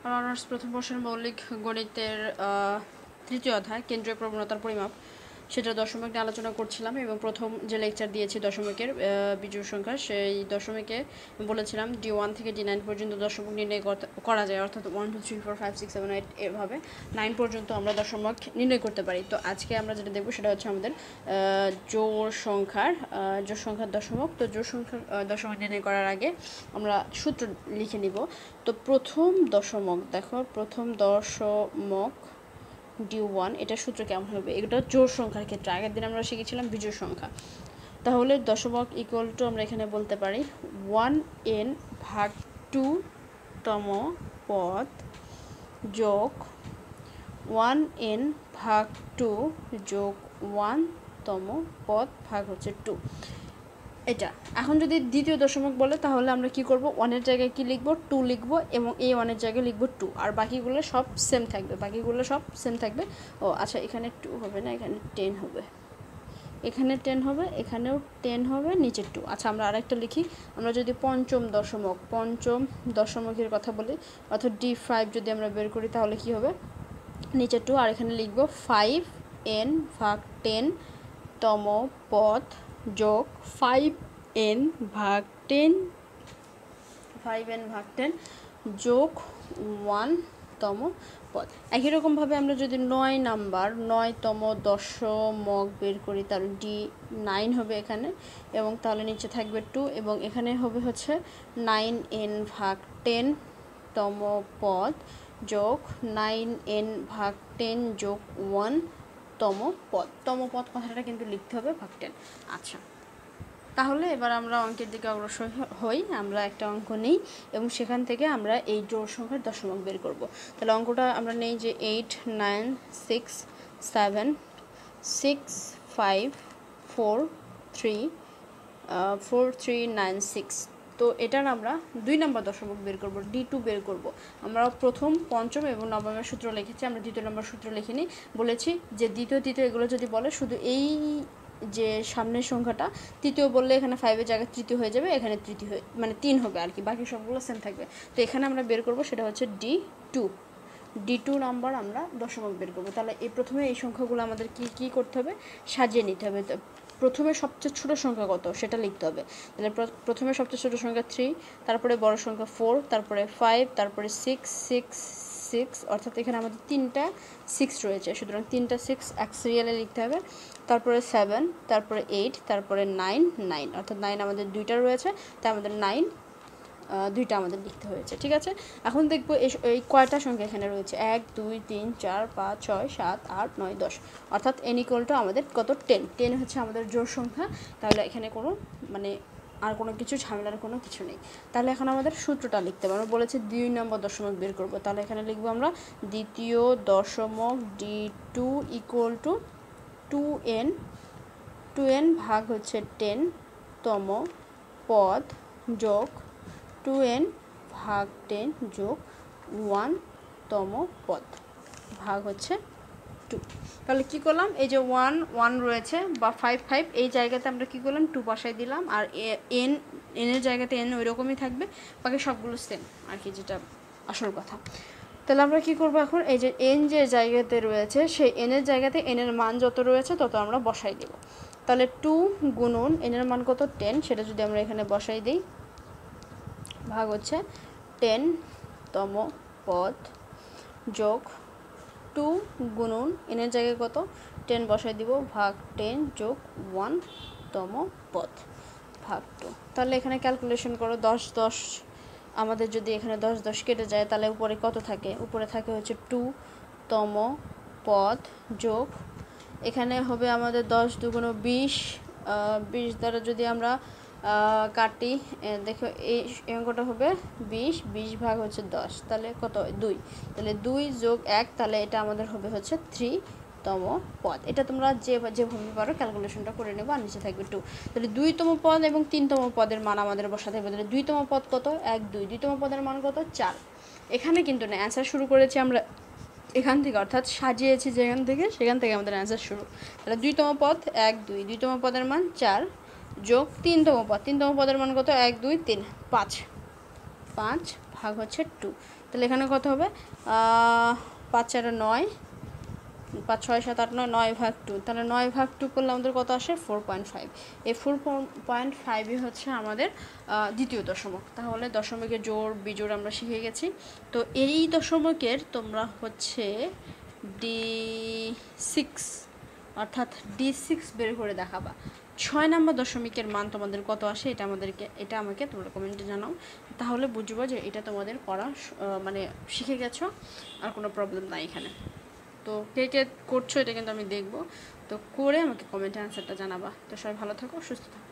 আমার অনার্স প্রথম বর্ষের মৌলিক গণিতের তৃতীয় অধ্যায় কেন্দ্রীয় প্রবণতার পরিমাপ, সেটা দশমিক নিয়ে আলোচনা করছিলাম এবং প্রথম যে লেকচার দিয়েছি দশমিকের বিজোড় সংখ্যা, সেই দশমিকে বলেছিলাম D1 থেকে D9 পর্যন্ত দশমিক নির্ণয় করা যায়, অর্থাৎ 1 2 3 4 5 6 7 8 এভাবে 9 পর্যন্ত আমরা দশমিক নির্ণয় করতে পারি। তো আজকে আমরা যেটা দেখব সেটা হচ্ছে আমাদের জোড় সংখ্যার দশমিক। তো জোড় সংখ্যার দশমিক নির্ণয় করার আগে আমরা সূত্র লিখে নিব। তো প্রথম দশমিক, দেখো প্রথম দশমিক D1, এটা সূত্র কেমন হবে? এটা জোড় সংখ্যার ক্ষেত্রে, আগের দিন আমরা শিখেছিলাম বিজোড় সংখ্যা। তাহলে দশমিক ইকুয়াল টু আমরা এখানে বলতে পারি 1n ভাগ 2 তম পদ যোগ 1n ভাগ 2 যোগ 1 তম পদ ভাগ হচ্ছে 2। এটা এখন যদি দ্বিতীয় দশমিক বলে তাহলে আমরা কি করব, 1-এর জায়গায় কি লিখব, 2 লিখব এবং এই 1-এর জায়গায় লিখব 2, আর বাকিগুলো সব সেম থাকবে। ও আচ্ছা, এখানে 2 হবে না, এখানে 10 হবে, এখানে 10 হবে, এখানেও 10 হবে, নিচে 2। আচ্ছা, আমরা আরেকটা লিখি। আমরা যদি পঞ্চম দশমিকের কথা বলি, অর্থাৎ D5 যদি আমরা বের করি তাহলে কি হবে, নিচে 2 আর এখানে লিখব 5n ভাগ 10 তম পদ যোগ 5n ভাগ 10 যোগ 1 তম পদ। একই রকমভাবে আমরা যদি 9তম দশমিক বের করি তাহলে D9 হবে এখানে, এবং তাহলে নিচে থাকবে 2 এবং এখানে হবে হচ্ছে 9n ভাগ 10 তম পদ যোগ 9n ভাগ 10 যোগ 1 তম পদ কথাটা কিন্তু লিখতে হবে ভাগ 10। আচ্ছা, তাহলে এবার আমরা অঙ্কের দিকে অগ্রসর হই। আমরা একটা অঙ্ক নিই এবং সেখান থেকে আমরা এই জোড় সংখ্যার দশমিক বের করব। তাহলে অঙ্কটা আমরা নেই যে 8 9 6 7 6 5 4 3 4 3 9 6। তো এটার আমরা 2 নম্বর দশমিক বের করব, D2 বের করব। আমরা প্রথম, পঞ্চম এবং নবমের সূত্র লিখেছি, আমরা দ্বিতীয় নম্বর সূত্র লিখিনি। বলেছি যে দ্বিতীয় তৃতীয় এগুলো যদি বলে, শুধু এই যে সামনের সংখ্যাটা তৃতীয় বললে এখানে 5-এর জায়গায় তৃতীয় হয়ে যাবে, এখানে তৃতীয় হয়ে মানে 3 হবে আর কি, বাকি সবগুলো সেম থাকবে। তো এখানে আমরা বের করব সেটা হচ্ছে D2 নাম্বার আমরা দশমিক বের করব। তাহলে প্রথমে এই সংখ্যাগুলো আমাদের কি করতে হবে, সাজিয়ে নিতে হবে। প্রথমে সবচেয়ে ছোট সংখ্যা কত সেটা লিখতে হবে। তাহলে প্রথমে সবচেয়ে ছোট সংখ্যা 3, তারপরে বড় সংখ্যা 4, তারপরে 5, তারপরে 6, অর্থাৎ এখানে আমাদের 3টা 6 রয়েছে, সুতরাং 3টা 6 এক সিরিয়ালে লিখতে হবে। তারপরে 7, তারপরে 8, তারপরে 9, অর্থাৎ 9 আমাদের 2টা রয়েছে, তাই আমাদের 9 2টা আমাদের লিখতে হয়েছে। ঠিক আছে, এখন দেখবো এই কয়টা সংখ্যা এখানে রয়েছে, 1 2 3 4 5 6 7 8 9 10, অর্থাৎ n = আমাদের কত, 10 হচ্ছে আমাদের জোড় সংখ্যা। তাহলে এখানে কোনো আর কোনো কিছু ঝামেলার কোনো কিছু নেই। তাহলে এখন আমাদের সূত্রটা লিখতে হবে। আমরা বলেছি 2 নম্বর দশমিক বের করব, তাহলে এখানে লিখবো আমরা দ্বিতীয় দশমিক D2 = 2n ভাগ হচ্ছে 10 তম পদ যোগ 2n ভাগ 10 যোগ 1 তম পদ ভাগ হচ্ছে 2। তাহলে কী করলাম, এই যে 1 রয়েছে বা 5 এই জায়গাতে আমরা কী করলাম, 2 বসাই দিলাম, আর এর জায়গাতে n ওই রকমই থাকবে, বাকি সবগুলো সেম আর কি, যেটা আসল কথা। তাহলে আমরা কী করবো এখন, এই যে n যে জায়গাতে রয়েছে সেই n এর জায়গাতে n এর মান যত রয়েছে তত আমরা বসাই দেব। তাহলে 2 গুণন n এর মান কত, 10, সেটা যদি আমরা এখানে বসাই দিই, ভাগ হচ্ছে 10 তম পদ যোগ 2 গুণন n এর জায়গায় কত, 10 বসাই দিব, ভাগ 10 যোগ 1 তম পদ ভাগ 2। তাহলে এখানে ক্যালকুলেশন করো, 10 আমাদের যদি এখানে 10 কেটে যায় তাহলে উপরে কত থাকে, উপরে থাকে হচ্ছে 2 তম পদ যোগ, এখানে হবে আমাদের 10 2 20, 20 দ্বারা যদি আমরা কাটি, দেখো এই অঙ্কটা হবে 20 ভাগ হচ্ছে 10, তাহলে কত, 2, তাহলে 2 যোগ 1, তাহলে এটা আমাদের হবে হচ্ছে 3 তম পদ। এটা তোমরা যেভাবে পারো ক্যালকুলেশনটা করে নেবো, আর নিচে থাকবে 2। তাহলে 2তম পদ এবং 3তম পদের মান আমাদের বসাতে হবে। তাহলে 2তম পদ কত, 1 2, 2তম পদের মান কত, 4। এখানে কিন্তু না, অ্যান্সার শুরু করেছি আমরা এখান থেকে, অর্থাৎ সাজিয়েছি যেখান থেকে, সেখান থেকে আমাদের অ্যান্সার শুরু। তাহলে 2তম পদ 1 2, 2তম পদের মান 4 যোগ 3তম পদের মান কত, 1 2 3 5 ভাগ হচ্ছে 2, তাহলে এখানে কত হবে 5 4 9, 5 6 7 8 9, 9 ভাগ 2, তাহলে 9 ভাগ 2 করলে আমাদের কত আসে 4.5। এই 4.5ই হচ্ছে আমাদের দ্বিতীয় দশমক। তাহলে দশমিকের জোড় বিজোড় আমরা শিখে গেছি। তো এই দশমিকের তোমরা হচ্ছে D6 অর্থাৎ D6 বের করে দেখাবা। 6 নম্বর দশমিকের মান তোমাদের কত আসে এটা আমাকে তোমরা কমেন্টে জানাও, তাহলে বুঝবো যে এটা তোমাদের করা মানে শিখে গেছো, আর কোনো প্রবলেম নাই এখানে। তো কে কে করছো এটা কিন্তু আমি দেখবো, তো করে আমাকে কমেন্টে অ্যান্সারটা জানাবা। তো সবাই ভালো থাকো, সুস্থ থাকো।